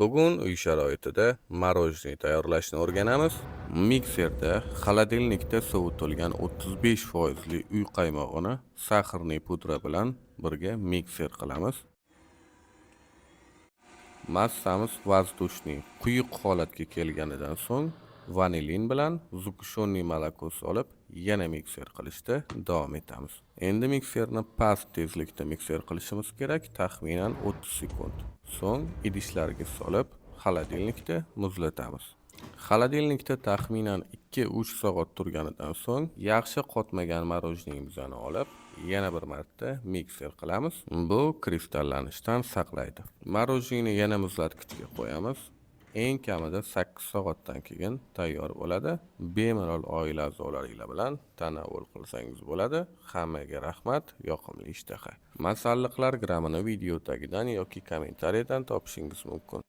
Bugun uy sharoitida morojniy tayyorlashni o'rganamiz. Mikserda xolodilnikda sovitilgan 35% uy qaymog'ini saxirli pudra bilan birga mikser qilamiz. Massamiz vazdushniy quyuq holatga kelganidan so'ng vanilin bilan zukshoniy moloko solib yana mikser qilishda davom etamiz. Endi mikserni past tezlikda mikser qilishimiz kerak, taxminan 30 sekund. So'ng idishlarga solib xolodilnikda muzlatamiz. Xolodilnikda taxminan 2-3 soat turganidan so'ng yaxshi qotmagan morojniyimizni olib yana bir marta mikser qilamiz. Bu kristallanishdan saqlaydi. Morojniyni yana muzlatgichga qo'yamiz. Eng kamida 8 soatdan keyin tayyor bo'ladi. Bemalol oila a'zolaringiz bilan tanovul qilsangiz bo'ladi. Hammaga rahmat, yoqimli ishtaha. Masalliqlar grammini video tagidan yoki kommentariyadan topishingiz mumkin.